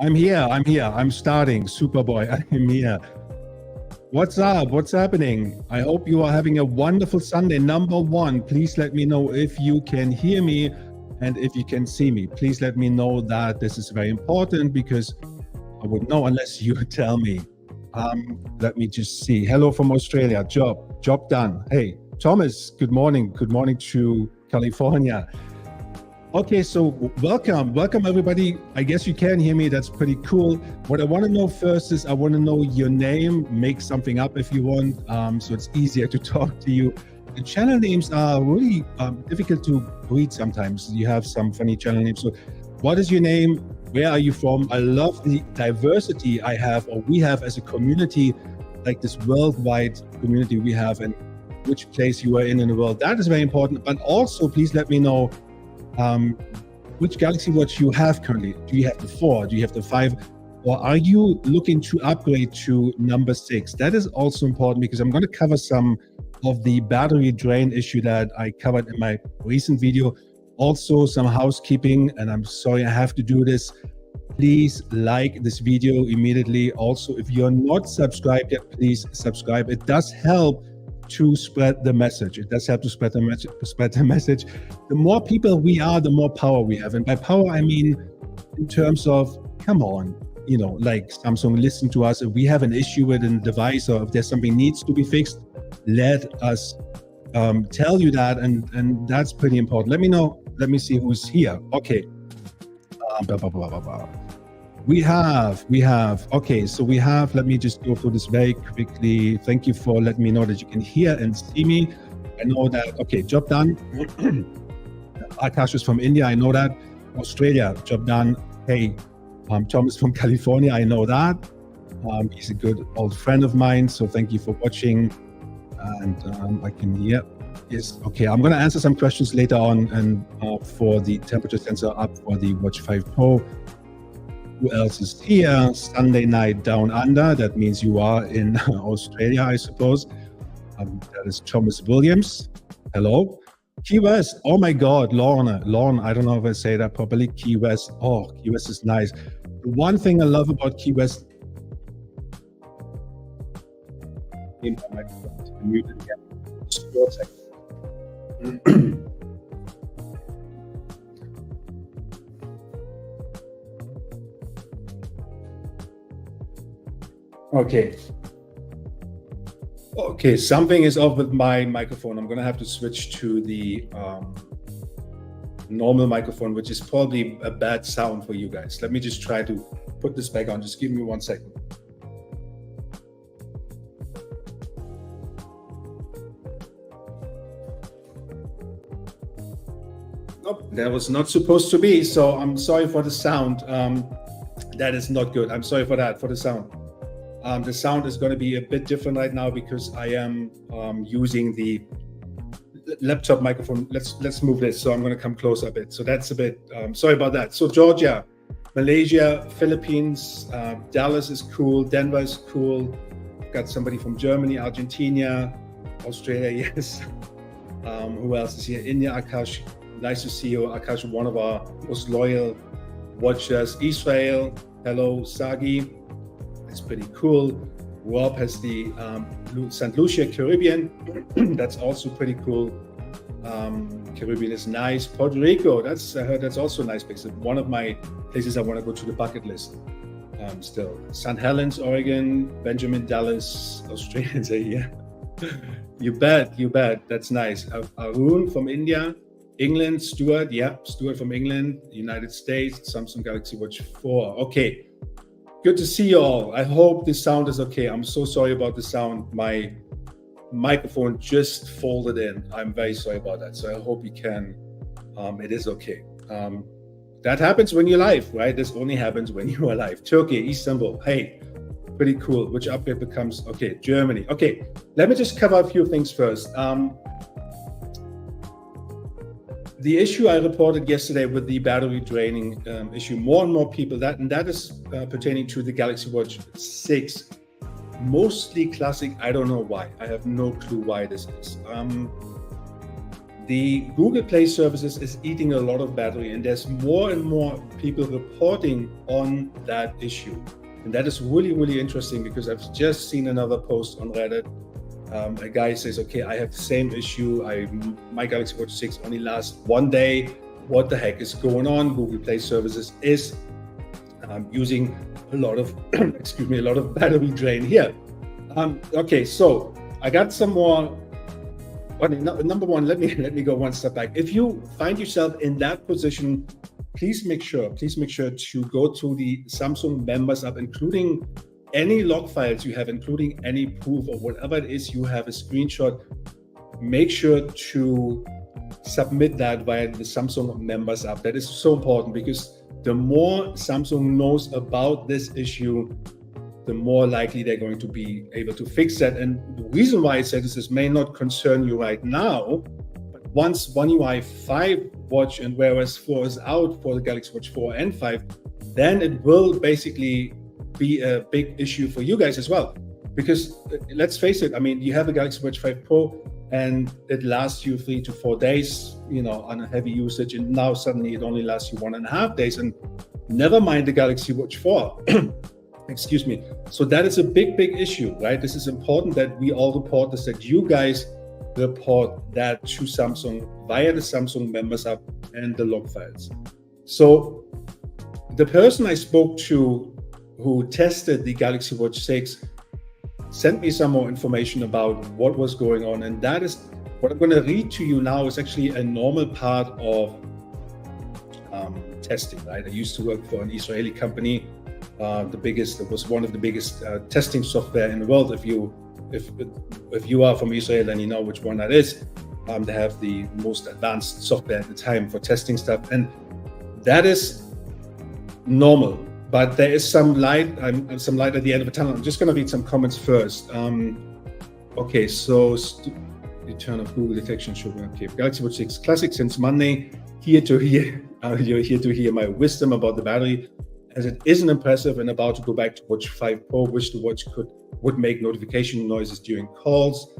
I'm here. I'm starting. Superboy, I'm here. What's up? What's happening? I hope you are having a wonderful Sunday. Number one, please let me know if you can hear me and if you can see me. Please let me know that. This is very important because I wouldn't know unless you tell me. Let me just see. Hello from Australia. Job done. Hey, Thomas, good morning. Good morning to California. Okay, so welcome everybody. I guess you can hear me. That's pretty cool. What I want to know first is I want to know your name. Make something up if you want, so it's easier to talk to you. The channel names are really difficult to read sometimes. You have some funny channel names. So what is your name? Where are you from? I love the diversity I have, or we have as a community, like this worldwide community we have, and which place you are in the world. That is very important. But also, please let me know which Galaxy Watch you have currently. Do you have the 4? Do you have the 5? Or are you looking to upgrade to number 6? That is also important because I'm going to cover some of the battery drain issue that I covered in my recent video. Also some housekeeping, and I'm sorry I have to do this. Please like this video immediately. Also, if you're not subscribed yet, please subscribe. It does help to spread the message. It does help to spread the message. The more people we are, the more power we have. And by power, I mean in terms of, come on, you know, like Samsung, listen to us. If we have an issue with a device or if there's something needs to be fixed, let us tell you that. And that's pretty important. Let me know. Let me see who's here. Okay. We have, okay, so we have, let me just go through this very quickly. Thank you for letting me know that you can hear and see me. I know that, okay, job done. Akash is from India, I know that. Australia, job done. Hey, Thomas from California, I know that. He's a good old friend of mine, so thank you for watching. And I can hear, yes, okay, I'm gonna answer some questions later on and for the temperature sensor up for the Watch 5 Pro. Who else is here? Sunday night down under. That means you are in Australia, I suppose. That is Thomas Williams. Hello. Key West. Oh my God, Lorna. I don't know if I say that properly. Key West. Oh, Key West is nice. The one thing I love about Key West. In my microphone. Mute it again. Just for a second. Okay, something is off with my microphone. I'm gonna have to switch to the normal microphone, which is probably a bad sound for you guys. Let me just try to put this back on. Just give me 1 second. Nope, that was not supposed to be, so I'm sorry for the sound. That is not good. I'm sorry for that, for the sound. The sound is going to be a bit different right now because I am using the laptop microphone. Let's move this. So I'm going to come closer a bit. So that's a bit, sorry about that. So Georgia, Malaysia, Philippines, Dallas is cool. Denver is cool. Got somebody from Germany, Argentina, Australia, yes. Who else is here? India, Akash. Nice to see you, Akash, one of our most loyal watchers. Israel, hello, Sagi. It's pretty cool. Rob has the St. Lucia Caribbean. That's also pretty cool. Caribbean is nice. Puerto Rico, I heard that's also a nice place. One of my places I want to go to the bucket list still. St. Helens, Oregon, Benjamin, Dallas, Australians are here. You bet. That's nice. Arun from India. England, Stuart, yeah, Stuart from England, United States, Samsung Galaxy Watch 4. Okay. Good to see you all. I hope the sound is okay. I'm so sorry about the sound. My microphone just folded in. I'm very sorry about that. So I hope you can, it is okay. That happens when you're live, right? This only happens when you are live. Turkey, Istanbul, hey, pretty cool. Which upgrade becomes, okay, Germany. Okay, let me just cover a few things first. The issue I reported yesterday with the battery draining issue, more and more people, that is pertaining to the Galaxy Watch 6, mostly classic. I don't know why. I have no clue why this is. the Google Play services is eating a lot of battery, and there's more and more people reporting on that issue. And that is really, really interesting, because I've just seen another post on Reddit. A guy says, okay, I have the same issue. My Galaxy Watch 6 only lasts 1 day. What the heck is going on? Google Play services is using a lot of, excuse me, a lot of battery drain here. Okay, so I got some more. Number one, let me go one step back. If you find yourself in that position, please make sure to go to the Samsung Members app, including any log files you have, including any proof or whatever it is you have a screenshot. Make sure to submit that via the Samsung Members app. That is so important, because the more Samsung knows about this issue, the more likely they're going to be able to fix that. And the reason why I said this may not concern you right now, but once One UI 5 Watch and Wear OS 4 is out for the Galaxy Watch 4 and 5, then it will basically be a big issue for you guys as well. Because let's face it, I mean, you have a Galaxy Watch 5 Pro and it lasts you 3 to 4 days, you know, on a heavy usage, and now suddenly it only lasts you 1.5 days, and never mind the Galaxy Watch 4. Excuse me. So that is a big issue, right? This is important that we all report this, that you guys report that to Samsung via the Samsung Members app and the log files. So the person I spoke to who tested the Galaxy Watch 6 sent me some more information about what was going on, and that is what I'm going to read to you now is actually a normal part of testing, right? I used to work for an Israeli company. It was one of the biggest testing software in the world. If you are from Israel, then you know which one that is. They have the most advanced software at the time for testing stuff, and that is normal. But there is some light at the end of the tunnel. I'm just going to read some comments first. Okay, so return of Google detection should be okay. Galaxy Watch 6 Classic since Monday. You're here to hear my wisdom about the battery, as it isn't impressive, and about to go back to Watch 5 Pro. Wish the watch would make notification noises during calls.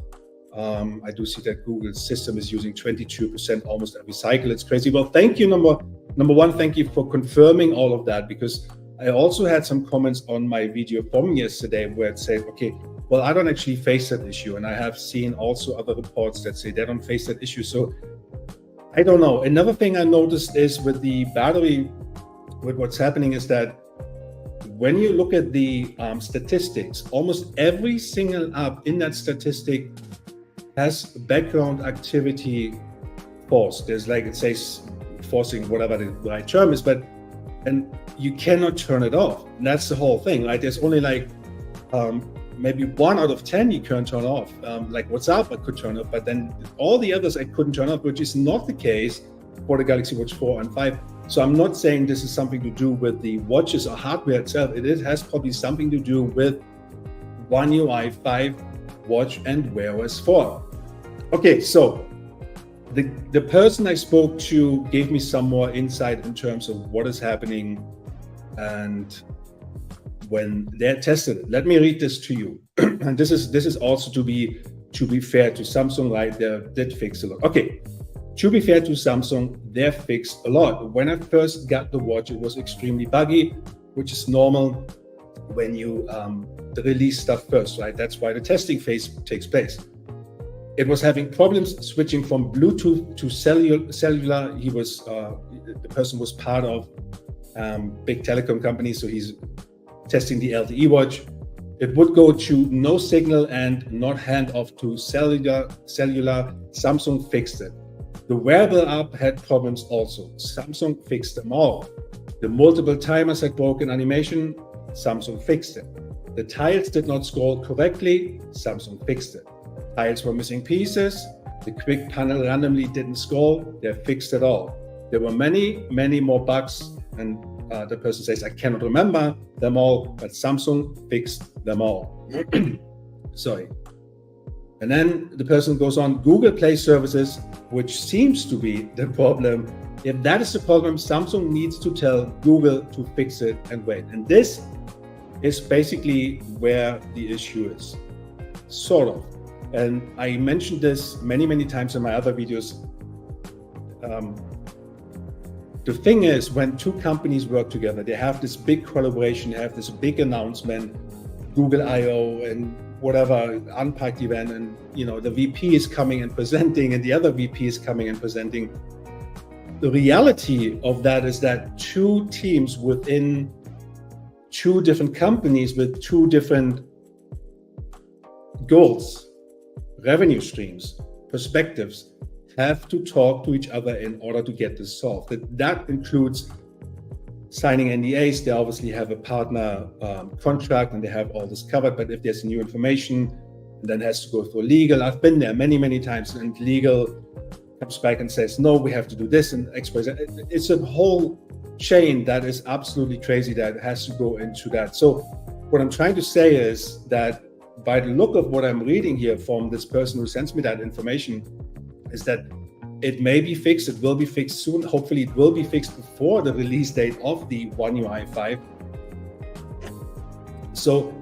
I do see that Google's system is using 22% almost every cycle. It's crazy. Well, thank you. Number one, thank you for confirming all of that, because I also had some comments on my video from yesterday where it said, okay, well, I don't actually face that issue. And I have seen also other reports that say they don't face that issue. So I don't know. Another thing I noticed is with the battery, with what's happening is that when you look at the statistics, almost every single app in that statistic has background activity forced. There's, like, it says forcing, whatever the right term is, and you cannot turn it off. And that's the whole thing, right? There's only like maybe 1 out of 10 you can turn off. Like WhatsApp I could turn off, but then all the others I couldn't turn off, which is not the case for the Galaxy Watch 4 and 5. So I'm not saying this is something to do with the watches or hardware itself. It has probably something to do with One UI 5 Watch and Wear OS 4. Okay, so the person I spoke to gave me some more insight in terms of what is happening and when they're tested it. Let me read this to you. And this is also to be fair to Samsung, right? They did fix a lot. Okay, to be fair to Samsung, they fixed a lot. When I first got the watch, it was extremely buggy, which is normal when you release stuff first, right? That's why the testing phase takes place. It was having problems switching from Bluetooth to cellular. The person was part of big telecom company, so he's testing the LTE watch. It would go to no signal and not hand off to cellular. Samsung fixed it. The wearable app had problems also. Samsung fixed them all. The multiple timers had broken animation. Samsung fixed it. The tiles did not scroll correctly. Samsung fixed it. Tiles were missing pieces. The quick panel randomly didn't scroll. They fixed it all. There were many more bugs, and the person says, I cannot remember them all, but Samsung fixed them all. Sorry. And then the person goes on, Google Play services, which seems to be the problem. If that is the problem, Samsung needs to tell Google to fix it and wait. And this is basically where the issue is, sort of. And I mentioned this many times in my other videos. the thing is, when two companies work together, they have this big collaboration, they have this big announcement, Google I/O and whatever, Unpacked event, and the VP is coming and presenting, and the other VP is coming and presenting. The reality of that is that two teams within two different companies with two different goals, revenue streams, perspectives, have to talk to each other in order to get this solved. That includes signing NDAs. They obviously have a partner contract and they have all this covered, but if there's new information, then it has to go through legal. I've been there many, many times, and legal comes back and says, no, we have to do this, and XYZ. It's a whole chain that is absolutely crazy that has to go into that. So what I'm trying to say is that by the look of what I'm reading here from this person who sends me that information, is that it may be fixed, it will be fixed soon. Hopefully it will be fixed before the release date of the One UI5. So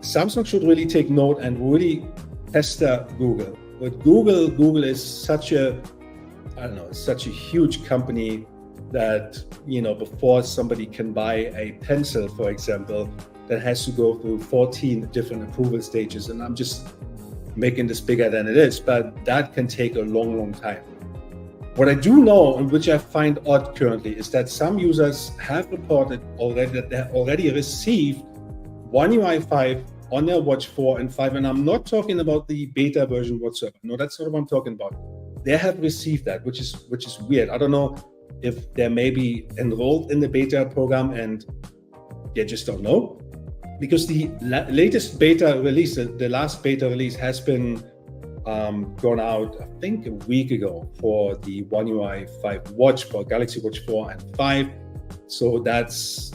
Samsung should really take note and really pester Google. But Google is such a, such a huge company that, before somebody can buy a pencil, for example, that has to go through 14 different approval stages. And I'm just making this bigger than it is, but that can take a long, long time. What I do know, and which I find odd currently, is that some users have reported already that they already received One UI5 on their Watch 4 and 5, and I'm not talking about the beta version whatsoever. No, that's not what I'm talking about. They have received that, which is weird. I don't know if they're maybe enrolled in the beta program and they just don't know. Because the latest beta release, the last beta release has been gone out, I think, a week ago for the One UI5 Watch, for Galaxy Watch 4 and 5. So that's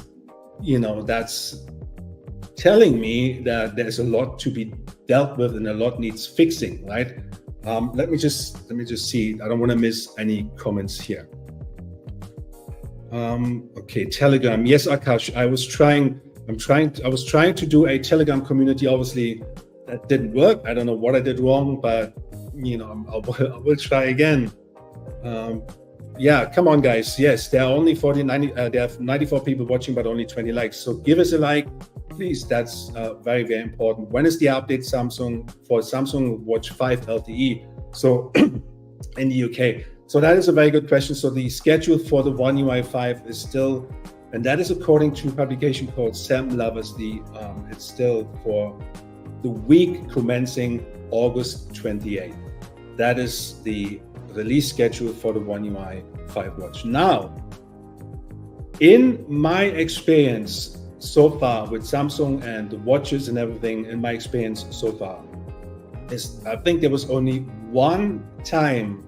telling me that there's a lot to be dealt with and a lot needs fixing, right? Let me just see. I don't want to miss any comments here. Okay, Telegram. Yes, Akash, I was trying to do a Telegram community. Obviously, that didn't work. I don't know what I did wrong, but I will try again. Yeah, come on, guys. Yes, there are only they have 94 people watching, but only 20 likes. So give us a like, please. That's very, very important. When is the update, Samsung, for Samsung Watch 5 LTE? So in the UK. So that is a very good question. So the schedule for the One UI5 is still, and that is according to a publication called Sam Lovers. It's still for the week commencing August 28th. That is the release schedule for the One UI5 watch. Now, in my experience so far with Samsung and the watches and everything, in my experience so far, I think there was only one time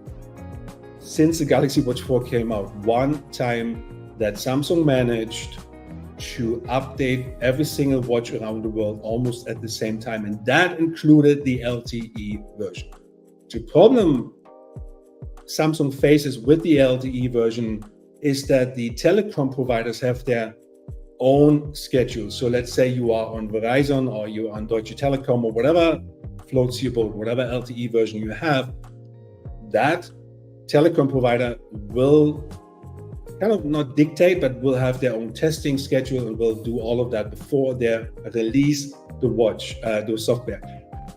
since the Galaxy Watch 4 came out, one time that Samsung managed to update every single watch around the world almost at the same time, and that included the LTE version. The problem Samsung faces with the LTE version is that the telecom providers have their own schedule. So let's say you are on Verizon or you're on Deutsche Telekom or whatever floats your boat, whatever LTE version you have, that telecom provider will kind of not dictate, but will have their own testing schedule and will do all of that before they release the watch, the software.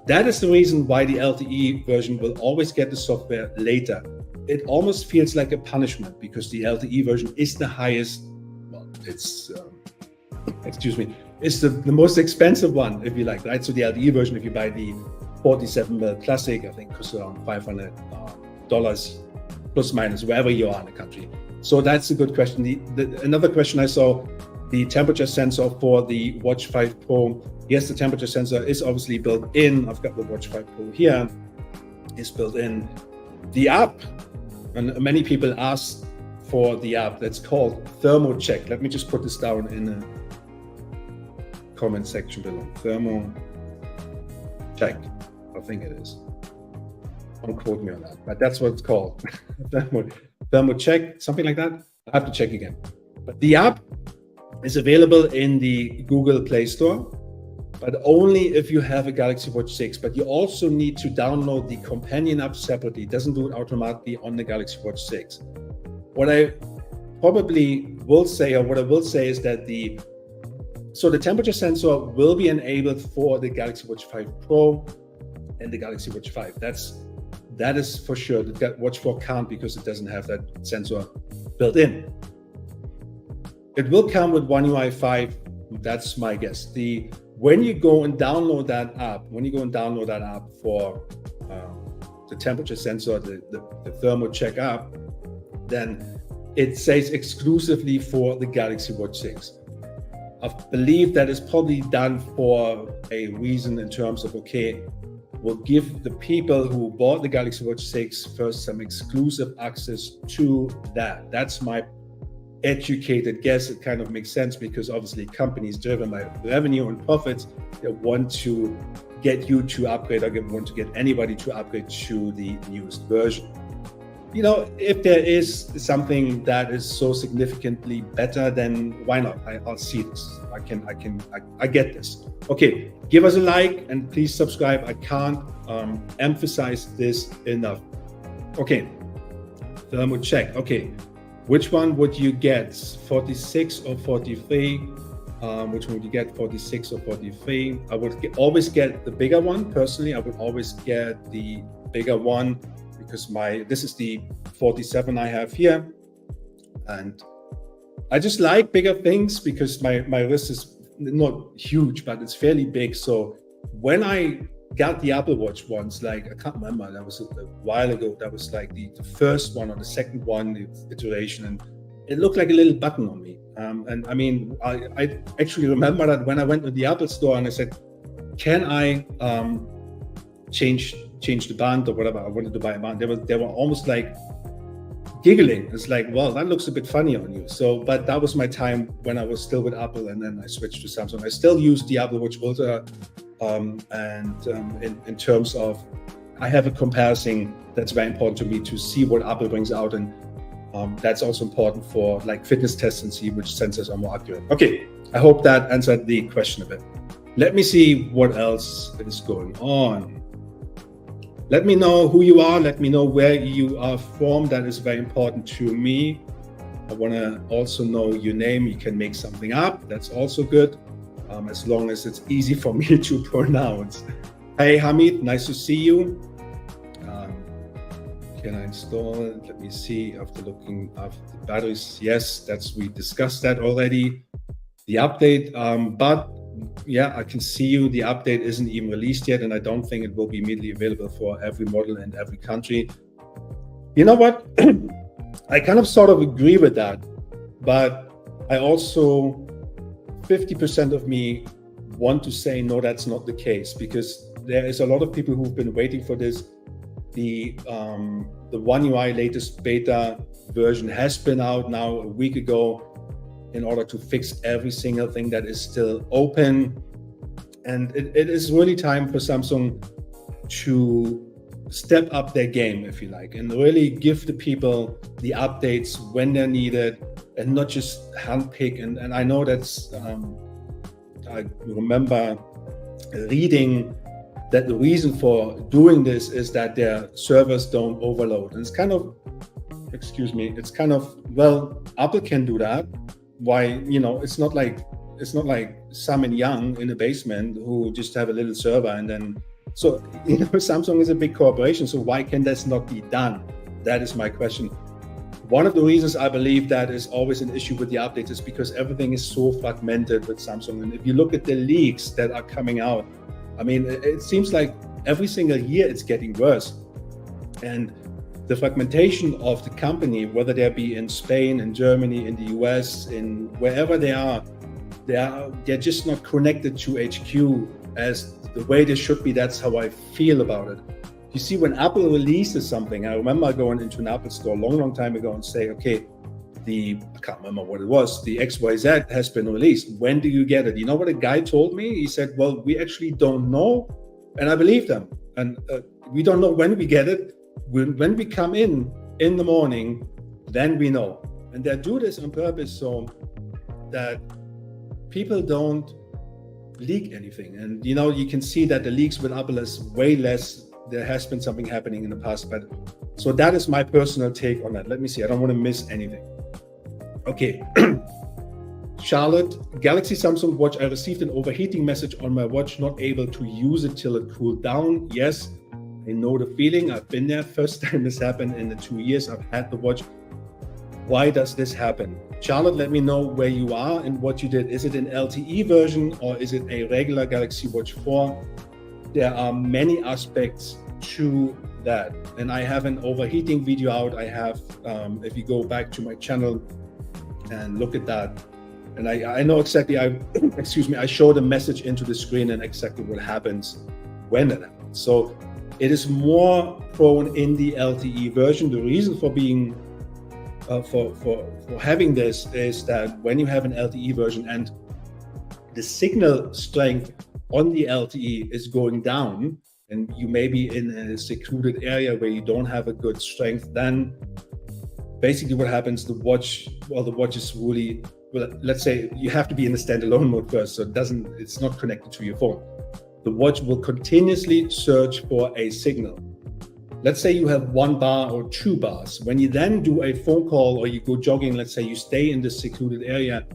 That is the reason why the LTE version will always get the software later. It almost feels like a punishment because the LTE version is the highest, well, it's, it's the most expensive one, if you like, right? So the LTE version, if you buy the 47mm Classic, I think costs around $500 plus minus, wherever you are in the country. So that's a good question. Another question I saw, the temperature sensor for the Watch 5 Pro. Yes, the temperature sensor is obviously built in. I've got the Watch 5 Pro here. It's built in. The app, and many people ask for the app that's called Thermo Check. Let me just put this down in the comment section below. Thermo Check, I think it is. Don't quote me on that, but that's what it's called. Thermo Check, something like that. I have to check again. But the app is available in the Google Play Store. but only if you have a Galaxy Watch 6. But you also need to download the companion app separately. It doesn't do it automatically on the Galaxy Watch 6. What I probably will say, or what I will say, is that the temperature sensor will be enabled for the Galaxy Watch 5 Pro and the Galaxy Watch 5. That is for sure. The Watch 4 can't, because it doesn't have that sensor built in. It will come with One UI 5. That's my guess. When you go and download that app, for the temperature sensor, the thermal check app, then it says exclusively for the Galaxy Watch 6. I believe that is probably done for a reason, in terms of, okay, we'll give the people who bought the Galaxy Watch 6 first some exclusive access to that. That's my educated guess. It kind of makes sense, because obviously companies driven by revenue and profits, they want to get you to upgrade, or want to get anybody to upgrade to the newest version. You know, if there is something that is so significantly better, then why not? I'll see this. I get this. Okay, give us a like and please subscribe. I can't emphasize this enough. Okay, thermal check. Okay, which one would you get? 46 or 43? Which one would you get? 46 or 43? I would always get the bigger one. Personally, I would always get the bigger one, because this is the 47 I have here, and I just like bigger things, because my wrist is not huge, but it's fairly big. So when I got the Apple Watch once, like, I can't remember, that was a while ago, that was like the first one or the second one, the iteration, and it looked like a little button on me. And I mean, I actually remember that when I went to the Apple store and I said, can I change the band or whatever? I wanted to buy a band. They were almost like giggling. It's like, well, that looks a bit funny on you. So, but that was my time when I was still with Apple, and then I switched to Samsung. I still use the Apple Watch Ultra, in terms of, I have a comparison that's very important to me, to see what Apple brings out, and that's also important for like fitness tests, and see which sensors are more accurate. Okay, I hope that answered the question a bit. Let me see what else is going on. Let me know who you are. Let me know where you are from. That is very important to me. I want to also know your name. You can make something up. That's also good, as long as it's easy for me to pronounce. Hey, Hamid, nice to see you. Can I install it? Let me see. After looking after the batteries, yes, we discussed that already. The update, but yeah, I can see you. The update isn't even released yet, and I don't think it will be immediately available for every model and every country. You know what? I kind of sort of agree with that, but I also, 50% of me want to say, no, that's not the case, because there is a lot of people who've been waiting for this. The One UI latest beta version has been out now a week ago, in order to fix every single thing that is still open. And it is really time for Samsung to step up their game, if you like, and really give the people the updates when they're needed, and not just handpick. And I know that's, I remember reading that the reason for doing this is that their servers don't overload. And it's kind of, it's kind of, well, Apple can do that. Why, you know, it's not like Simon Young in the basement who just have a little server, and then, so, you know, Samsung is a big corporation, so why can this not be done? That is my question. One of the reasons I believe that is always an issue with the updates is because everything is so fragmented with Samsung. And if you look at the leaks that are coming out, I mean, it seems like every single year it's getting worse. And the fragmentation of the company, whether they be in Spain, in Germany, in the US, in wherever they are, they're just not connected to HQ as the way they should be. That's how I feel about it. You see, when Apple releases something, I remember going into an Apple store a long time ago and say, okay, I can't remember what it was, the XYZ has been released. When do you get it? You know what a guy told me? He said, well, we actually don't know. And I believe them. And we don't know when we get it. When we come in the morning, then we know. And they do this on purpose so that people don't leak anything. And you can see that the leaks with Apple is way less. There has been something happening in the past, but so that is my personal take on that. Let me see. I don't want to miss anything. Okay. Charlotte, Galaxy Samsung Watch. I received an overheating message on my watch, not able to use it till it cooled down. Yes, I know the feeling. I've been there. First time this happened in the 2 years I've had the watch. Why does this happen? Charlotte, let me know where you are and what you did. Is it an LTE version or is it a regular Galaxy Watch 4? There are many aspects to that. And I have an overheating video out. I have, if you go back to my channel and look at that, and I know exactly, excuse me, I showed a message into the screen and exactly what happens when that happens. So it is more prone in the LTE version. The reason for being for having this is that when you have an LTE version and the signal strength on the LTE is going down, and you may be in a secluded area where you don't have a good strength, then basically what happens, the watch is really, well, let's say you have to be in the standalone mode first, so it's not connected to your phone. The watch will continuously search for a signal. Let's say you have 1 bar or 2 bars. When you then do a phone call or you go jogging, let's say you stay in the secluded area,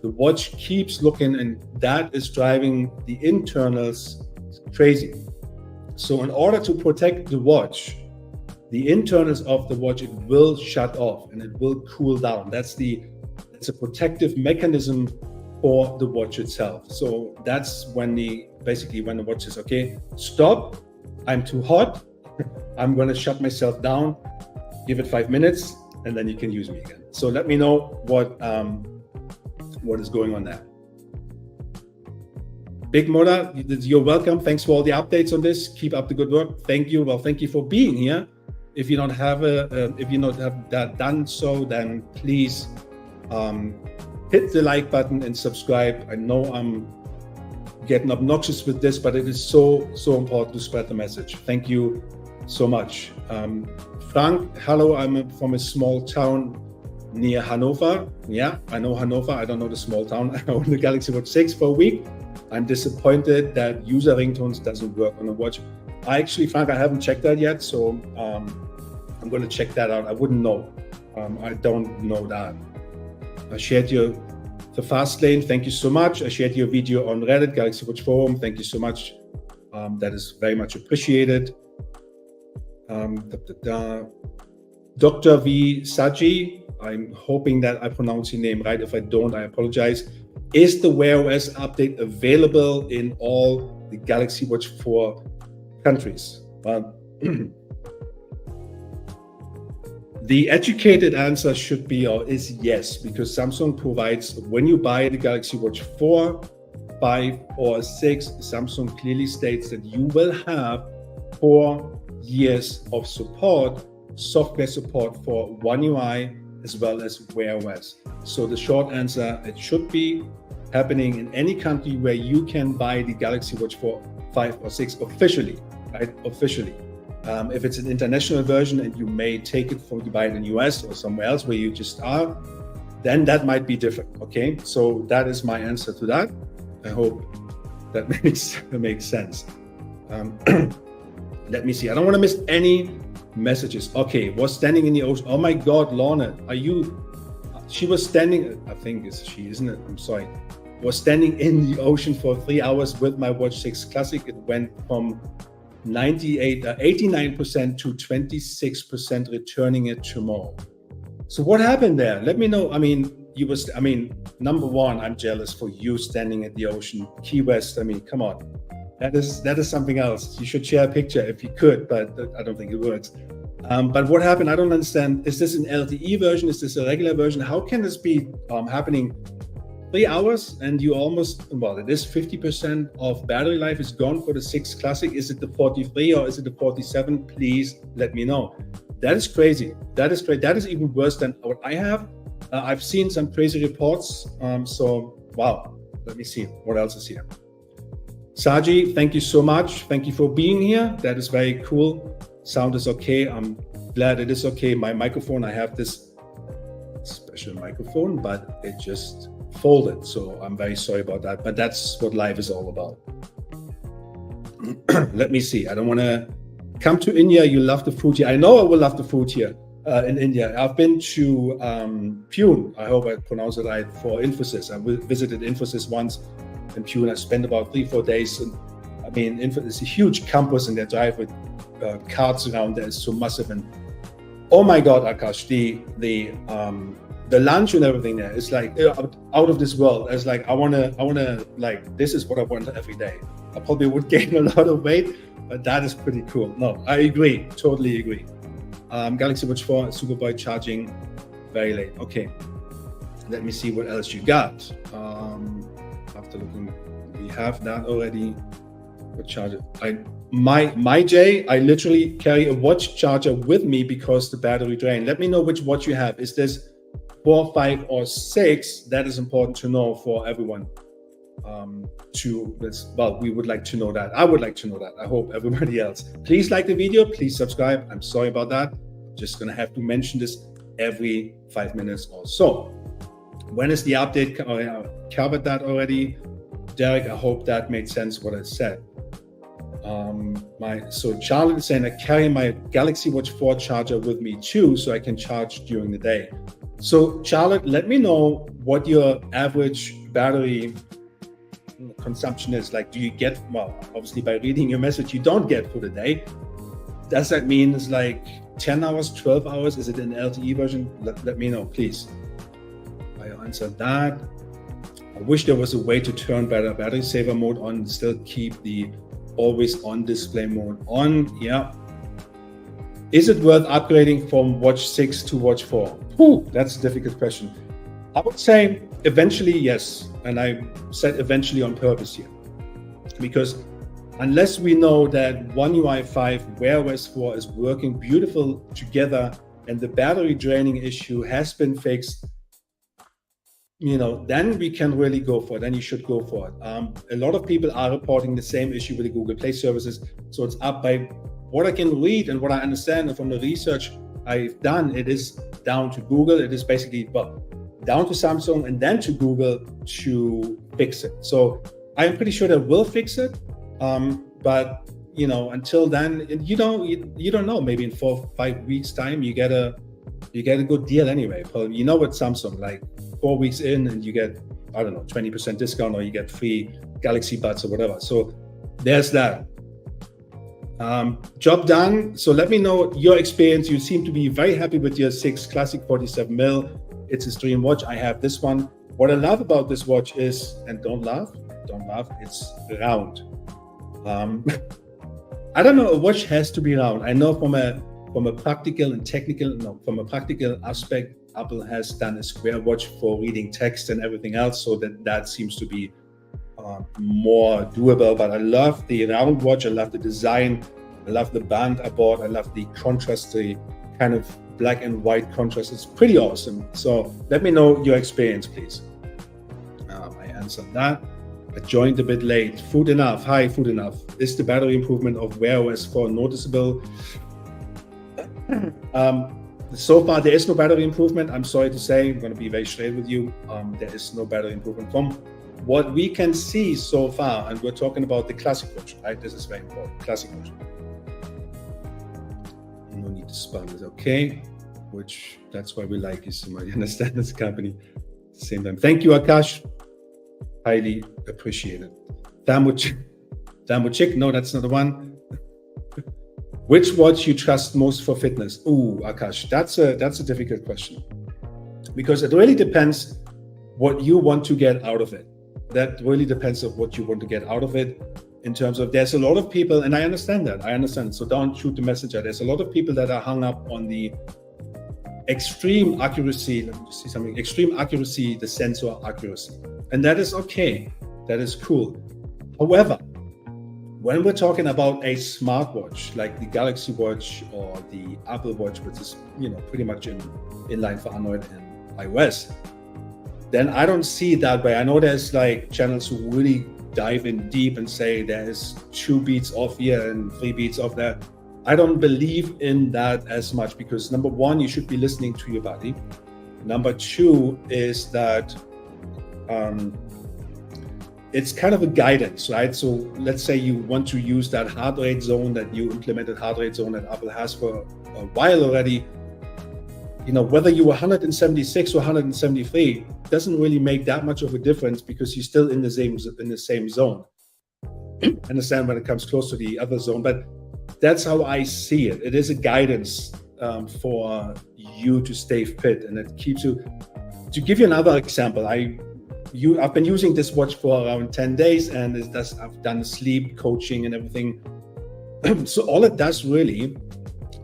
the watch keeps looking, and that is driving the internals crazy. So in order to protect the watch, the internals of the watch, it will shut off and it will cool down. It's a protective mechanism for the watch itself. So that's when basically when the watch says, okay, stop, I'm too hot, I'm going to shut myself down, give it 5 minutes, and then you can use me again. So let me know what is going on there. Big Moda, you're welcome. Thanks for all the updates on this. Keep up the good work. Thank you. Well, thank you for being here. If you don't have that done so, then please hit the like button and subscribe. I know I'm getting obnoxious with this, but it is so important to spread the message. Thank you so much. Frank, hello, I'm from a small town near Hanover. Yeah, I know Hanover. I don't know the small town. I own the Galaxy Watch 6 for a week. I'm disappointed that user ringtones doesn't work on the watch. Frank, I haven't checked that yet, so I'm going to check that out. I wouldn't know. I don't know that. I shared the fast lane. Thank you so much. I shared your video on Reddit, Galaxy Watch Forum. Thank you so much. That is very much appreciated. Dr. V. Saji, I'm hoping that I pronounce your name right. If I don't, I apologize. Is the Wear OS update available in all the Galaxy Watch 4 countries? The educated answer should be or is yes, because Samsung provides, when you buy the Galaxy Watch 4, 5, or 6, Samsung clearly states that you will have 4 years of support, software support for One UI as well as Wear OS. So the short answer, it should be happening in any country where you can buy the Galaxy Watch 4, 5, or 6 officially, right? Officially. If it's an international version and you may take it you buy it in the US or somewhere else where you just are, then that might be different, okay? So that is my answer to that. I hope that makes sense. Let me see. I don't want to miss any messages. Okay, was standing in the ocean. Oh my God, Lorna, she was standing, I think it's she, isn't it? I'm sorry. Was standing in the ocean for 3 hours with my Watch 6 Classic. It went from 89% to 26% returning it tomorrow. So what happened there? Let me know. Number one, I'm jealous for you standing at the ocean. Key West, come on. That is something else. You should share a picture if you could, but I don't think it works. But what happened? I don't understand. Is this an LTE version? Is this a regular version? How can this be happening 3 hours and you it is 50% of battery life is gone for the 6 Classic. Is it the 43 or is it the 47? Please let me know. That is crazy. That is great. That is even worse than what I have. I've seen some crazy reports. So wow. Let me see what else is here. Saji, thank you so much. Thank you for being here. That is very cool. Sound is okay. I'm glad it is okay. My microphone, I have this special microphone, but it just folded. So I'm very sorry about that, but that's what life is all about. Let me see. I don't want to come to India. You love the food here. I know I will love the food here in India. I've been to Pune. I hope I pronounce it right, for Infosys. I visited Infosys once in Pune. I spent about 3-4 days. And I mean, it's a huge campus, and they drive with carts around there. It's so massive. And oh my God, Akash, the lunch and everything there is like out of this world. It's like I wanna like, this is what I want every day. I probably would gain a lot of weight, but that is pretty cool. No, I agree, totally agree. Galaxy Watch 4 Superboy charging very late. Okay, let me see what else you got. After looking, we have that already. What charger? My J, I literally carry a watch charger with me because the battery drain. Let me know which watch you have. Is this 4, 5, or 6? That is important to know for everyone. Well, we would like to know that. I would like to know that. I hope everybody else. Please like the video. Please subscribe. I'm sorry about that. Just gonna have to mention this every 5 minutes or so. When is the update? I covered that already. Derek, I hope that made sense what I said. So Charlotte is saying I carry my Galaxy Watch 4 charger with me too, so I can charge during the day. So Charlotte, let me know what your average battery consumption is. Like, do you get, well, obviously by reading your message, you don't get for the day. Does that mean it's like 10 hours, 12 hours? Is it an LTE version? Let me know, please. I answered that. I wish there was a way to turn battery saver mode on and still keep the always on display mode on. Yeah. Is it worth upgrading from Watch 6 to Watch 4? Whew, that's a difficult question. I would say eventually, yes. And I said eventually on purpose here. Because unless we know that One UI5 Wear Os 4 is working beautiful together and the battery draining issue has been fixed, then we can really go for it. Then you should go for it. A lot of people are reporting the same issue with the Google Play services. So it's up by what I can read and what I understand from the research I've done. It is down to Google. It is basically, well, down to Samsung and then to Google to fix it. So I'm pretty sure they will fix it. But until then, you don't know. Maybe in 4 or 5 weeks time, you get a good deal anyway. With Samsung, like 4 weeks in and you get, I don't know, 20% discount, or you get free Galaxy Buds or whatever. So there's that. Job done. So let me know your experience. You seem to be very happy with your 6 Classic 47mm. It's a stream watch. I have this one. What I love about this watch is, and don't laugh, it's round. I don't know, a watch has to be round. I know from a practical aspect, Apple has done a square watch for reading text and everything else, so that seems to be more doable. But I love the round watch. I love the design. I love the band I bought. I love the contrast, the kind of black and white contrast. It's pretty awesome. So let me know your experience, please. I answered that. I joined a bit late. Food Enough. Hi, Food Enough. Is the battery improvement of Wear OS 4 noticeable? So far, there is no battery improvement. I'm sorry to say, I'm going to be very straight with you. There is no battery improvement from what we can see so far. And we're talking about the Classic Watch, right? This is very important. Classic Watch. No need to spam this, okay? Which, that's why we like you so much. You understand this company. At the same time. Thank you, Akash. Highly appreciated. Damuchik, no, that's not the one. Which watch you trust most for fitness? Ooh, Akash, that's a difficult question, because it really depends what you want to get out of it. That really depends on what you want to get out of it. In terms of, there's a lot of people, and I understand that. So don't shoot the messenger. There's a lot of people that are hung up on the extreme accuracy. Let me just see something. Extreme accuracy, the sensor accuracy, and that is okay. That is cool. However, when we're talking about a smartwatch like the Galaxy Watch or the Apple Watch, which is pretty much in line for Android and iOS, then I don't see it that way. I know there's like channels who really dive in deep and say there's 2 beats off here and 3 beats off there. I don't believe in that as much, because number one, you should be listening to your body. Number two is that it's kind of a guidance, right? So let's say you want to use that heart rate zone, that you implemented heart rate zone that Apple has for a while already. Whether you were 176 or 173 doesn't really make that much of a difference, because you're still in the same zone. Understand when it comes close to the other zone, but that's how I see it. It is a guidance for you to stay fit, and it keeps you. To give you another example, I've been using this watch for around 10 days, and I've done sleep coaching and everything. So all it does really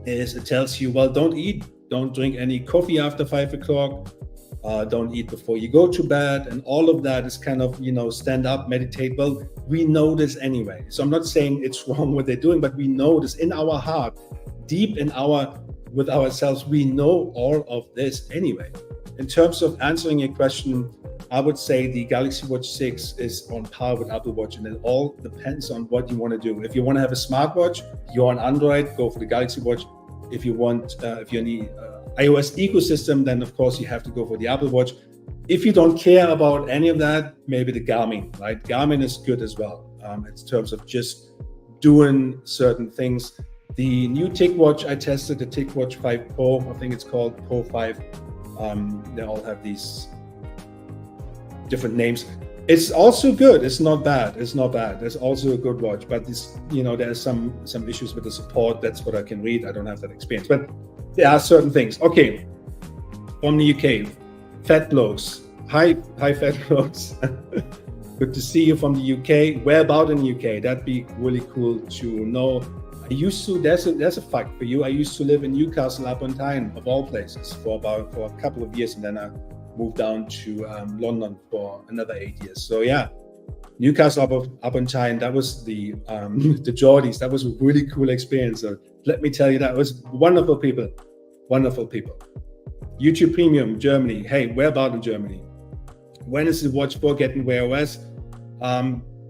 is it tells you, well, don't drink any coffee after 5 o'clock, don't eat before you go to bed, and all of that is kind of, stand up, meditate. Well, we know this anyway. So I'm not saying it's wrong what they're doing, but we know this in our heart, deep with ourselves, we know all of this anyway. In terms of answering your question, I would say the Galaxy Watch 6 is on par with Apple Watch, and it all depends on what you want to do. If you want to have a smartwatch, you're on Android, go for the Galaxy Watch. If you're in the iOS ecosystem, then of course you have to go for the Apple Watch. If you don't care about any of that, maybe the Garmin, right? Garmin is good as well in terms of just doing certain things. The new TicWatch I tested, the TicWatch 5 Pro, I think it's called Pro 5. They all have these different names. It's also good. It's not bad. It's also a good watch, but there's some issues with the support. That's what I can read. I don't have that experience, but there are certain things. Okay, from the UK, fat blokes. Hi fat blokes. Good to see you from the UK. Where about in the UK? That'd be really cool to know. There's a fact for you. I used to live in Newcastle upon Tyne, of all places, for a couple of years, and then I moved down to London for another 8 years. So yeah, Newcastle upon Tyne, that was the Geordies. That was a really cool experience. So let me tell you, that was wonderful people. YouTube Premium, Germany. Hey, where about in Germany? When is the Watch 4 getting Wear OS?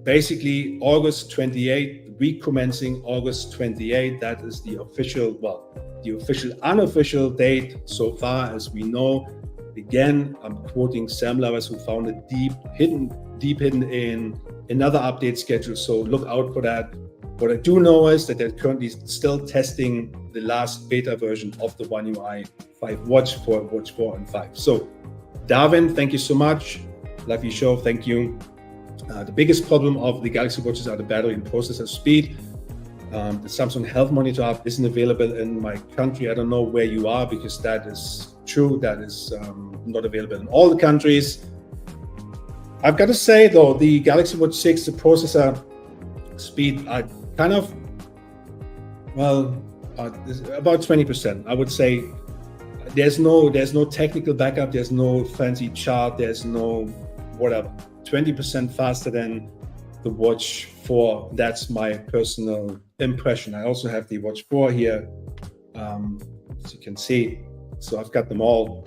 Basically August 28, week commencing August 28. That is the unofficial date so far as we know. Again, I'm quoting Sam Lovers, who found it deep hidden in another update schedule. So look out for that. What I do know is that they're currently still testing the last beta version of the One UI5 watch for Watch 4 and 5. So Darwin, thank you so much. Love your show. Thank you. The biggest problem of the Galaxy watches are the battery and processor speed. The Samsung Health Monitor app isn't available in my country. I don't know where you are, because that is true. That is not available in all the countries. I've got to say though, the Galaxy Watch 6, the processor speed are kind of, about 20%. I would say there's no technical backup. There's no fancy chart. There's no whatever. 20% faster than the Watch 4. That's my personal impression. I also have the Watch 4 here, as you can see. So I've got them all.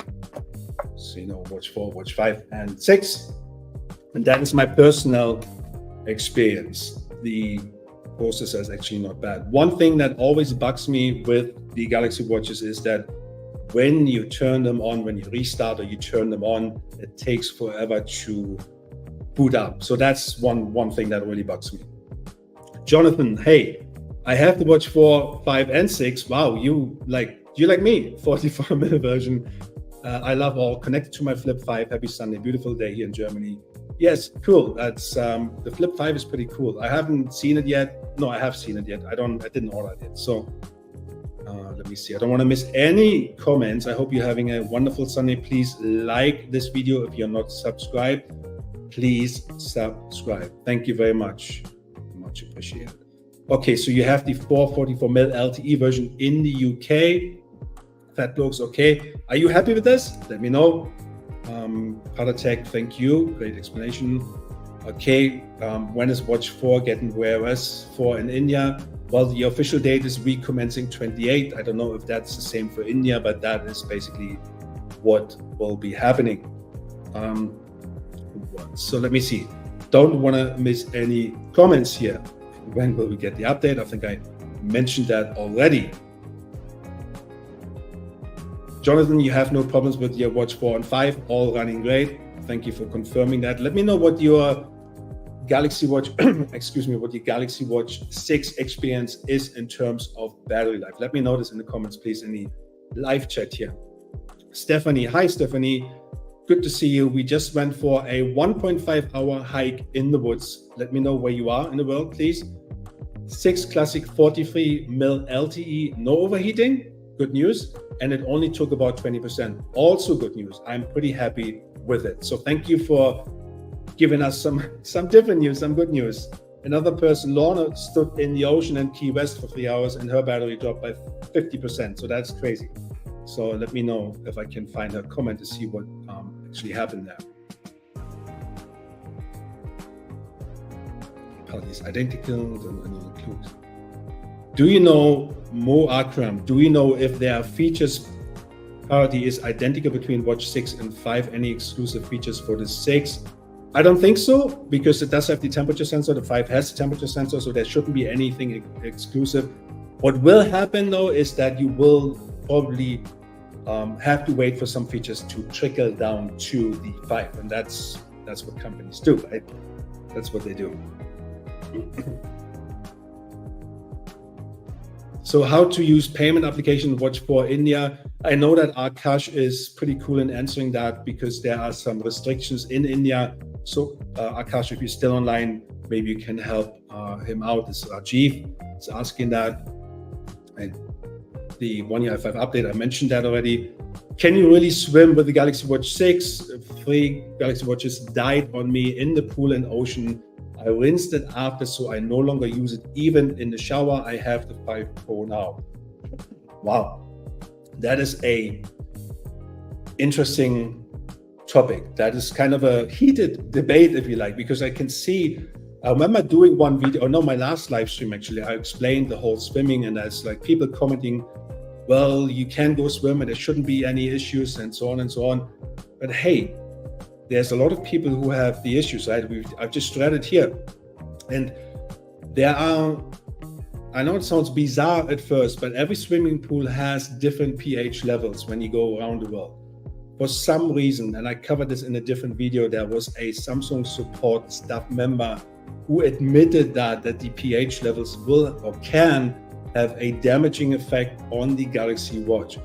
So Watch 4, Watch 5, and 6. And that is my personal experience. The processor is actually not bad. One thing that always bugs me with the Galaxy watches is that when you turn them on, when you restart or you turn them on, it takes forever to boot up. So that's one thing that really bugs me. Jonathan, hey, I have the Watch 4, 5, and 6. Wow, you like me, 44mm version. I love all. Connected to my Flip 5. Happy Sunday, beautiful day here in Germany. Yes, cool. That's the Flip 5 is pretty cool. I haven't seen it yet. No, I have seen it yet. I didn't order it yet. So let me see. I don't want to miss any comments. I hope you're having a wonderful Sunday. Please like this video if you're not subscribed. Please subscribe. Thank you very much. Much appreciated. Okay, so you have the 444mm LTE version in the UK. Fat blokes, okay. Are you happy with this? Let me know. Paratech, thank you. Great explanation. Okay, when is Watch 4 getting Wear OS 4 in India? Well, the official date is week commencing 28. I don't know if that's the same for India, but that is basically what will be happening. So let me see. Don't want to miss any comments here. When will we get the update? I think I mentioned that already. Jonathan, you have no problems with your Watch 4 and 5, all running great. Thank you for confirming that. Let me know what your Galaxy Watch, excuse me, what your Galaxy Watch 6 experience is in terms of battery life. Let me know this in the comments, please, in the live chat here. Stephanie, hi Stephanie, good to see you. We just went for a 1.5-hour hike in the woods. Let me know where you are in the world, please. 6 classic 43 mil LTE, no overheating, good news. And it only took about 20%, also good news. I'm pretty happy with it. So thank you for giving us some different news, some good news. Another person, Lorna, stood in the ocean in Key West for 3 hours and her battery dropped by 50%. So that's crazy. So let me know if I can find her comment to see what actually happened there. Apologies, identical and clues. Do you know, Mo Akram, do you know if there are features, parity is identical between Watch 6 and 5, any exclusive features for the 6? I don't think so, because it does have the temperature sensor. The 5 has the temperature sensor, so there shouldn't be anything exclusive. What will happen though is that you will probably have to wait for some features to trickle down to the 5, and that's what companies do, right? That's what they do. So how to use payment application Watch for India? I know that Akash is pretty cool in answering that because there are some restrictions in India. So Akash, if you're still online, maybe you can help him out. This is Rajiv is asking that. And the One UI5 update, I mentioned that already. Can you really swim with the Galaxy Watch 6? 3 Galaxy Watches died on me in the pool and ocean. I rinsed it after, so I no longer use it even in the shower. I have the 5 Pro now. Wow, that is a interesting topic. That is kind of a heated debate, if you like, because I can see, I remember doing one video, or no, my last live stream actually, I explained the whole swimming, and there's like people commenting, well, you can go swim and there shouldn't be any issues and so on and so on. But hey, there's a lot of people who have the issues, right? I've just read it here. And there are, I know it sounds bizarre at first, but every swimming pool has different pH levels when you go around the world. For some reason, and I covered this in a different video, there was a Samsung support staff member who admitted that the pH levels will or can have a damaging effect on the Galaxy Watch.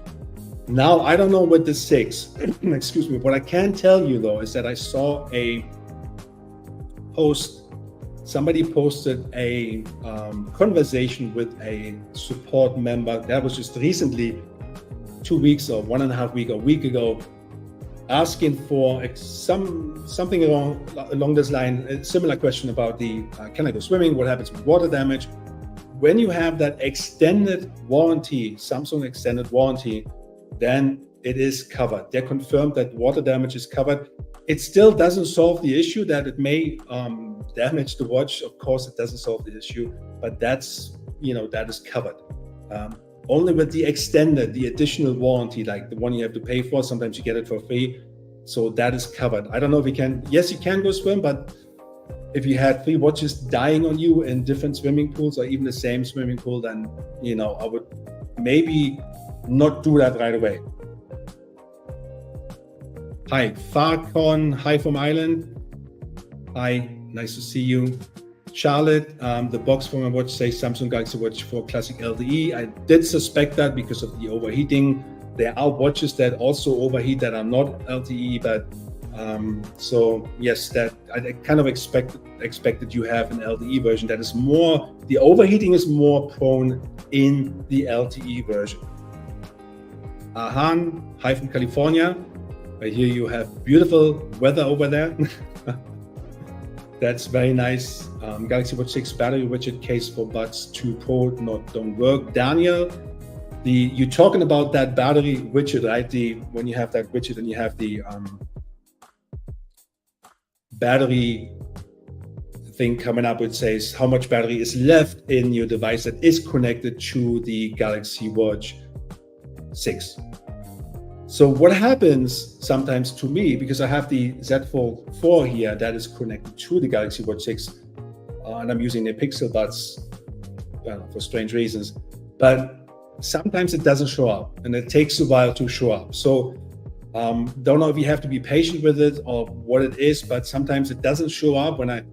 Now, I don't know what the 6, excuse me, what I can tell you though is that I saw a post, somebody posted a conversation with a support member that was just recently, 2 weeks or 1.5 weeks, a week ago, asking for something along this line, a similar question about the, can I go swimming? What happens with water damage? When you have that extended warranty, Samsung extended warranty, then it is covered. They confirmed that water damage is covered. It still doesn't solve the issue that it may damage the watch. Of course, it doesn't solve the issue, but that's, that is covered. Only with the extended, the additional warranty, like the one you have to pay for, sometimes you get it for free. So that is covered. I don't know if you can, yes, you can go swim, but if you had 3 watches dying on you in different swimming pools or even the same swimming pool, then, I would maybe not do that right away. Hi, Farcon, hi from Ireland. Hi, nice to see you. Charlotte, the box for my watch says Samsung Galaxy Watch 4 Classic LTE. I did suspect that because of the overheating. There are watches that also overheat that are not LTE, but so yes, that I kind of expected you have an LTE version that is more, the overheating is more prone in the LTE version. Ahan, hi from California. I hear you have beautiful weather over there. That's very nice. Galaxy Watch 6 battery widget case for Buds 2 Pro don't work. Daniel, you're talking about that battery widget, right? When you have that widget and you have the battery thing coming up, which says how much battery is left in your device that is connected to the Galaxy Watch 6. So what happens sometimes to me, because I have the Z Fold 4 here that is connected to the Galaxy Watch 6, and I'm using the Pixel Buds for strange reasons, but sometimes it doesn't show up and it takes a while to show up. So Don't know if you have to be patient with it or what it is, but sometimes it doesn't show up when I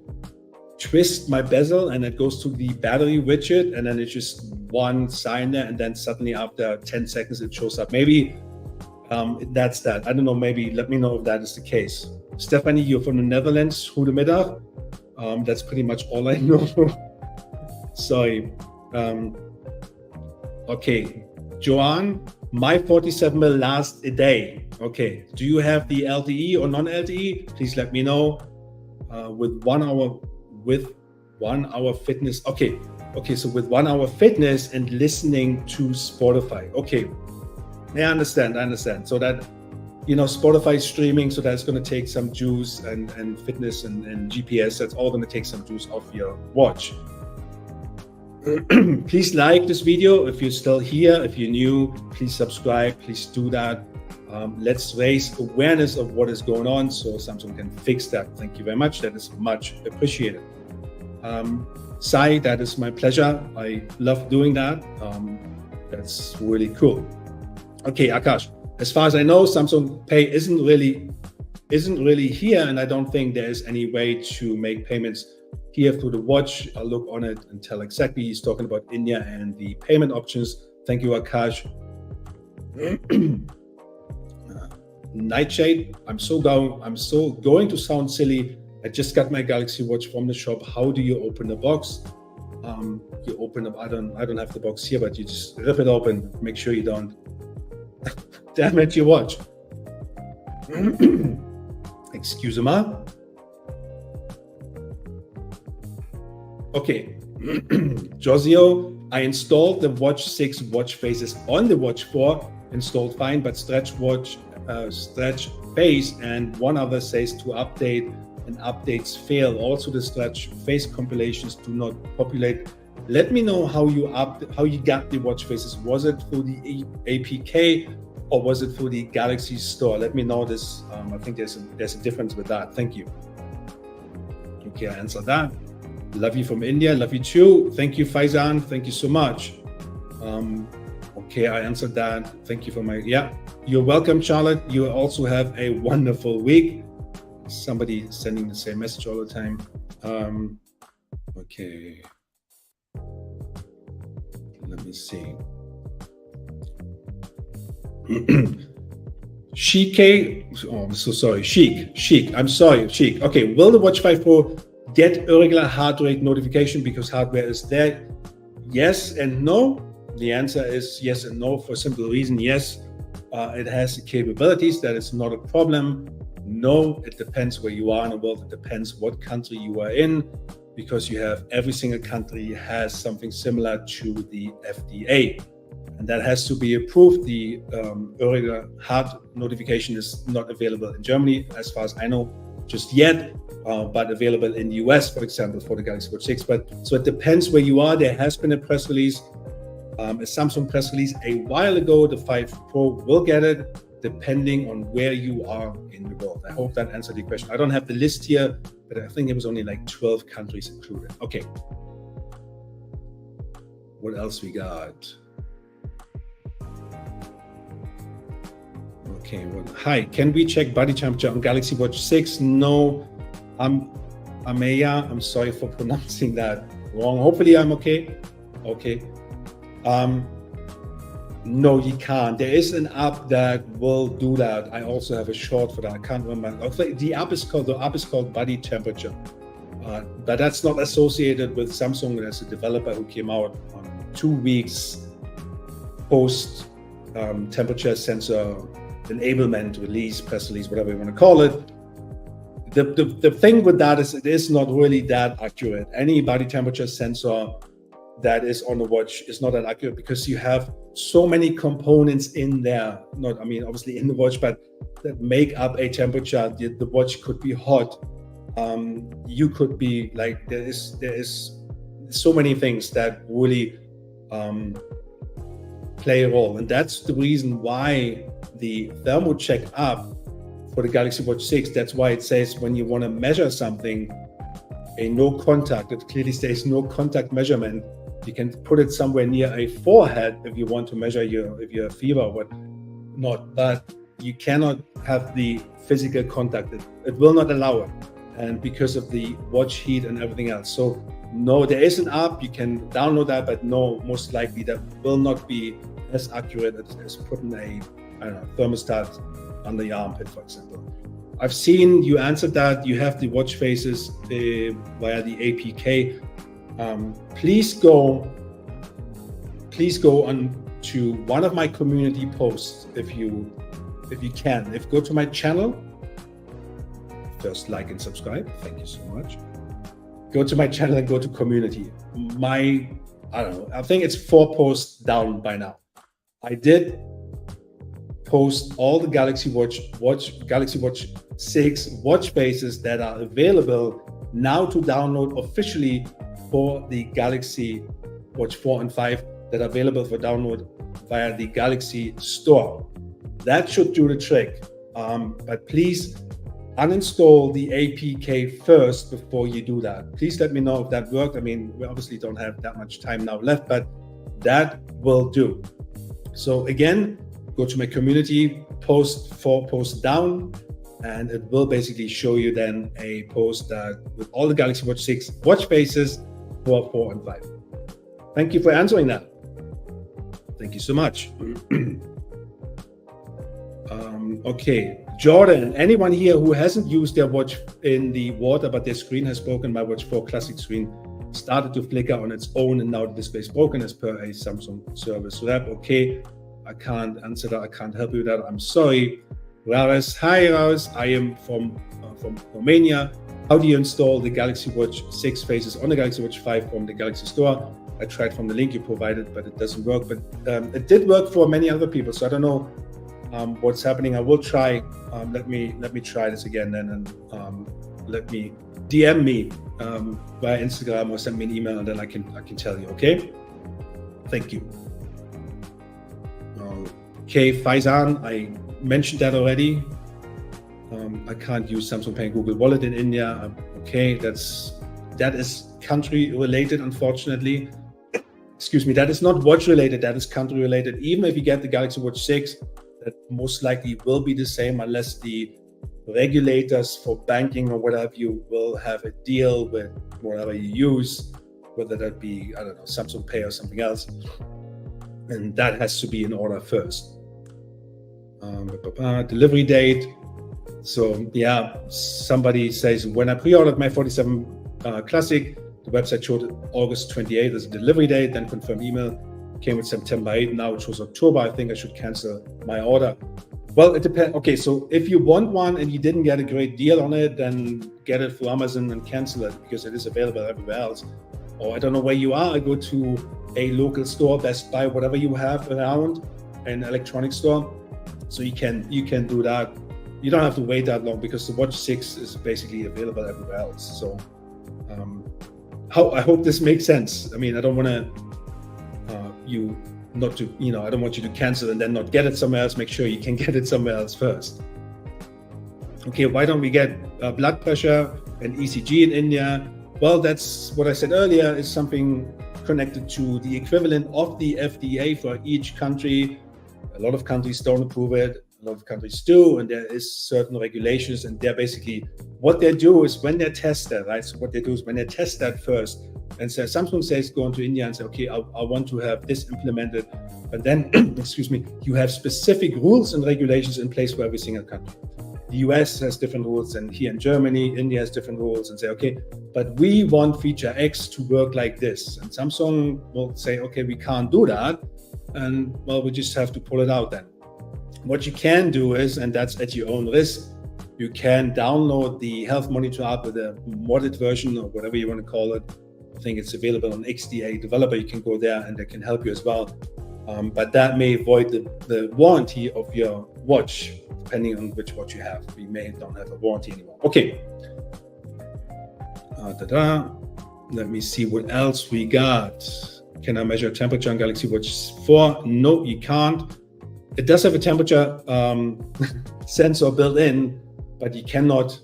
twist my bezel and it goes to the battery widget, and then it's just one sign there, and then suddenly after 10 seconds it shows up. Maybe that's that. I don't know, maybe let me know if that is the case. Stephanie, you're from the Netherlands. Goedemiddag. That's pretty much all I know. Sorry. Okay, Joanne, my 47 mil lasts a day. Okay, do you have the LTE or non-LTE? Please let me know. With 1 hour fitness. Okay, so with 1 hour fitness and listening to Spotify. Okay, yeah, I understand. So that, Spotify streaming, so that's going to take some juice, and fitness and GPS, that's all going to take some juice off your watch. Please like this video if you're still here. If you're new, please subscribe. Please do that. Let's raise awareness of what is going on so Samsung can fix that. Thank you very much. That is much appreciated. Sai, that is my pleasure. I love doing that. That's really cool. Okay, Akash, as far as I know, Samsung Pay isn't really here, and I don't think there is any way to make payments here through the watch. I'll look on it and tell exactly. He's talking about India and the payment options. Thank you, Akash. Nightshade, I'm so going to sound silly. I just got my Galaxy Watch from the shop. How do you open the box? You open up. I don't have the box here, but you just rip it open. Make sure you don't damage your watch. Excuse me. Okay, Josio, I installed the Watch 6 watch faces on the Watch 4, installed fine, but stretch face and one other says to update, and updates fail. Also, the stretch face compilations do not populate. Let me know how you got the watch faces. Was it through the APK or was it through the Galaxy store? Let me know this. I think there's a difference with that. Thank you. Okay, I answered that. Love you from India. Love you too. Thank you, Faizan. Thank you so much. Okay, I answered that. Thank you for you're welcome, Charlotte. You also have a wonderful week. Somebody sending the same message all the time. Okay. Let me see. Chic. Oh, I'm so sorry. Chic. I'm sorry. Chic. Okay. Will the Watch 5 Pro get irregular heart rate notification because hardware is there? Yes and no. The answer is yes and no for a simple reason. Yes, it has the capabilities. That is not a problem. No, it depends where you are in the world. It depends what country you are in, because you have every single country has something similar to the FDA, and that has to be approved. The irregular heart notification is not available in Germany, as far as I know, just yet, but available in the US, for example, for the Galaxy Watch 6. So it depends where you are. There has been a press release, a Samsung press release a while ago. The 5 Pro will get it, depending on where you are in the world. I hope that answered your question. I don't have the list here, but I think it was only like 12 countries included. Okay. What else we got? Okay, hi, can we check body temperature on Galaxy Watch 6? No, Ameya, I'm sorry for pronouncing that wrong. Hopefully I'm okay. Okay. No, you can't. There is an app that will do that. I also have a short for that. I can't remember. The app is called Body Temperature, but that's not associated with Samsung. There's a developer who came out 2 weeks post temperature sensor enablement release, press release, whatever you want to call it. The thing with that is it is not really that accurate. Any body temperature sensor that is on the watch is not that accurate because you have so many components in there. Obviously in the watch, but that make up a temperature. The watch could be hot. You could be like, there is so many things that really play a role, and that's the reason why the thermo check app for the Galaxy Watch 6, that's why it says when you want to measure something, a no contact, it clearly says no contact measurement. You can put it somewhere near a forehead if you want to measure if you have fever or what not. But you cannot have the physical contact. It will not allow it, and because of the watch heat and everything else. So no, there is an app, you can download that, but no, most likely that will not be as accurate as putting a, I don't know, thermostat under the armpit, for example. I've seen you answered that. You have the watch faces via the APK. Please go on to one of my community posts if you can. Go to my channel, first like and subscribe. Thank you so much. Go to my channel and go to community. I don't know, I think it's 4 posts down by now. I did post all the Galaxy Watch 6 watch faces that are available now to download officially for the Galaxy Watch 4 and 5 that are available for download via the Galaxy Store. That should do the trick. But please uninstall the APK first before you do that. Please let me know if that worked. I mean, we obviously don't have that much time now left, but that will do. So again, go to my community, post 4 posts down, and it will basically show you then a post with all the Galaxy Watch 6 watch faces for 4 and 5. Thank you for answering that. Thank you so much. Okay, Jordan, anyone here who hasn't used their watch in the water, but their screen has broken? My Watch 4 Classic screen started to flicker on its own, and now the display is broken as per a Samsung service rep. Okay, I can't answer that. I can't help you with that. I'm sorry. Rares, hi Rares. I am from Romania. How do you install the Galaxy Watch 6 faces on the Galaxy Watch 5 from the Galaxy Store? I tried from the link you provided, but it doesn't work. But it did work for many other people, so I don't know what's happening. I will try. Let me try this again then, and let me DM me via Instagram or send me an email, and then I can tell you. Okay. Thank you. Okay, Faizan, I mentioned that already. I can't use Samsung Pay and Google Wallet in India. Okay, that is country related, unfortunately. Excuse me, that is not watch related, that is country related. Even if you get the Galaxy Watch 6, that most likely will be the same unless the regulators for banking or whatever you will have a deal with whatever you use, whether that be, I don't know, Samsung Pay or something else. And that has to be in order first. Delivery date. So yeah, somebody says, when I pre-ordered my 47 Classic, the website showed August 28th as a delivery date, then confirmed email came with September 8th. Now it shows October. I think I should cancel my order. Well, it depends. Okay, so if you want one and you didn't get a great deal on it, then get it through Amazon and cancel it because it is available everywhere else. Or I don't know where you are. I go to a local store, Best Buy, whatever you have around, an electronic store. So you can do that. You don't have to wait that long because the Watch 6 is basically available everywhere else. So I hope this makes sense. I mean, I don't want to I don't want you to cancel and then not get it somewhere else. Make sure you can get it somewhere else first. Okay, why don't we get blood pressure and ECG in India? Well, that's what I said earlier, is something connected to the equivalent of the FDA for each country. A lot of countries don't approve it. A lot of countries do, and there is certain regulations, and they're basically, what they do is when they test that, right? So what they do is when they test that first, and so Samsung says go into India and say, okay, I want to have this implemented, but then, excuse me, you have specific rules and regulations in place for every single country. The US has different rules, and here in Germany, India has different rules, and say, okay, but we want feature X to work like this. And Samsung will say, okay, we can't do that, and well, we just have to pull it out then. What you can do is, and that's at your own risk, you can download the health monitor app with a modded version or whatever you want to call it. I think it's available on XDA developer. You can go there and they can help you as well. But that may void the warranty of your watch, depending on which watch you have. We may don't have a warranty anymore. Okay. Let me see what else we got. Can I measure temperature on Galaxy Watch 4? No, you can't. It does have a temperature sensor built in, but you cannot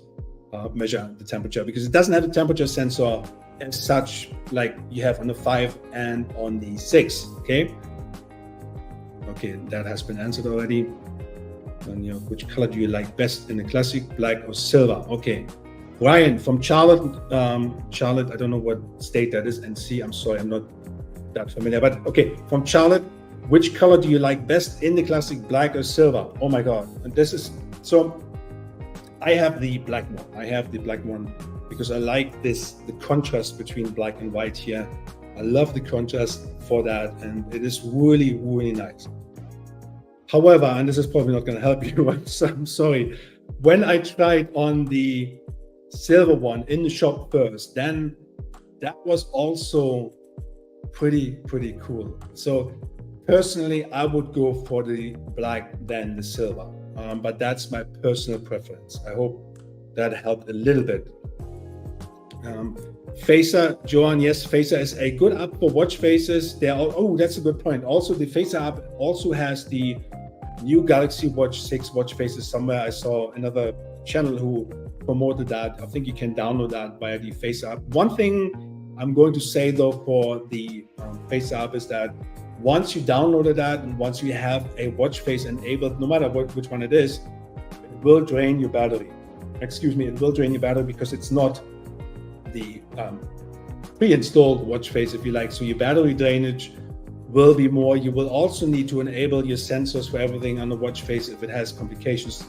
measure the temperature because it doesn't have a temperature sensor as such like you have on the 5 and on the 6. Okay, that has been answered already. And which color do you like best in the classic, black or silver? Okay, Ryan from Charlotte. Charlotte, I don't know what state that is. NC. I'm sorry, I'm not that familiar. But okay, from Charlotte, which color do you like best in the classic, black or silver? Oh my God! And this is so. I have the black one. I have the black one because I like the contrast between black and white here. I love the contrast for that, and it is really, really nice. However, and this is probably not going to help you, I'm sorry. When I tried on the silver one in the shop first, then that was also pretty cool. So personally, I would go for the black than the silver, but that's my personal preference. I hope that helped a little bit. Phaser, Johan, yes, Phaser is a good app for watch faces. Oh, that's a good point. Also, the Phaser app also has the new Galaxy Watch 6 watch faces somewhere. I saw another channel who promoted that. I think you can download that via the Phaser app. One thing I'm going to say though for the Phaser app is that once you downloaded that and once you have a watch face enabled, no matter which one it is, it will drain your battery. Excuse me, it will drain your battery because it's not the pre-installed watch face, if you like. So your battery drainage will be more. You will also need to enable your sensors for everything on the watch face if it has complications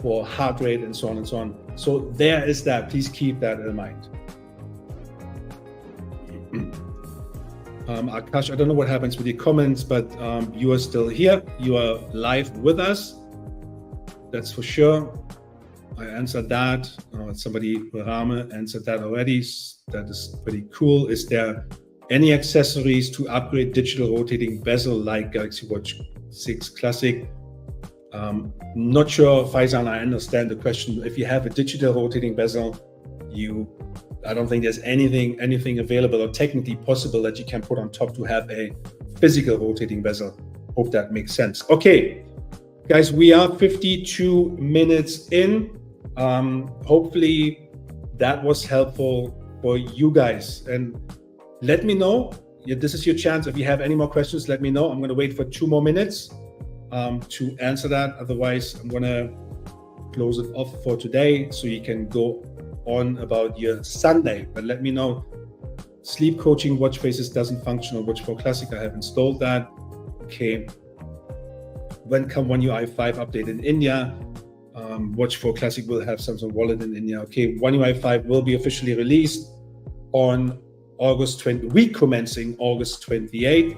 for heart rate and so on and so on. So there is that. Please keep that in mind. Akash, I don't know what happens with your comments, but you are still here. You are live with us. That's for sure. I answered that. Somebody, Rame, answered that already. That is pretty cool. Is there any accessories to upgrade digital rotating bezel like Galaxy Watch 6 Classic? Not sure, Faizan, I understand the question. If you have a digital rotating bezel, I don't think there's anything available or technically possible that you can put on top to have a physical rotating bezel. Hope that makes sense. Okay, guys, we are 52 minutes in. Hopefully that was helpful for you guys. And let me know. This is your chance. If you have any more questions, let me know. I'm going to wait for 2 more minutes to answer that. Otherwise, I'm going to close it off for today so you can go on about your Sunday. But let me know. Sleep coaching watch faces doesn't function on Watch 4 Classic. I have installed that. Okay. When come One UI5 update in India? Watch 4 Classic will have Samsung Wallet in India. Okay, One UI5 will be officially released on August 20, week commencing August 28th.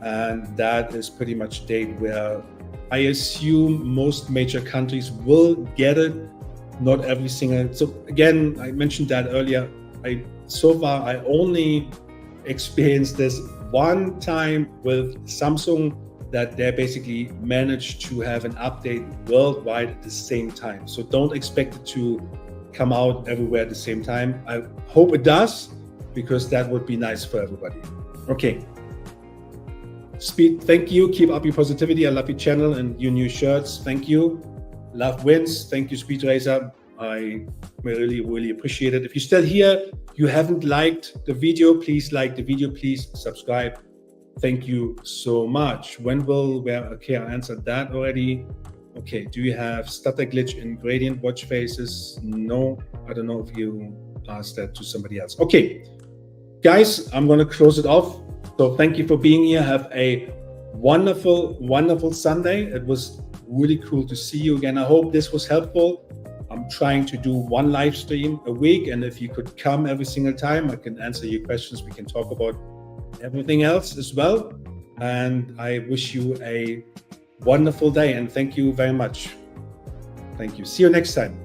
And that is pretty much date where I assume most major countries will get it. Not every single. So again, I mentioned that earlier. So far, I only experienced this one time with Samsung, that they basically managed to have an update worldwide at the same time. So don't expect it to come out everywhere at the same time. I hope it does, because that would be nice for everybody. Okay. Speed, thank you. Keep up your positivity. I love your channel and your new shirts. Thank you. Love wins. Thank you, Speed Racer. I really appreciate it. If you're still here, you haven't liked the video, please like the video, please subscribe. Thank you so much. Okay, I answered that already. Okay, do you have stutter glitch in gradient watch faces? No, I don't know if you asked that to somebody else. Okay, guys, I'm gonna close it off. So thank you for being here. Have a wonderful Sunday. It was really cool to see you again. I hope this was helpful. I'm trying to do one live stream a week, and if you could come every single time, I can answer your questions. We can talk about everything else as well. And I wish you a wonderful day, and thank you very much. Thank you. See you next time.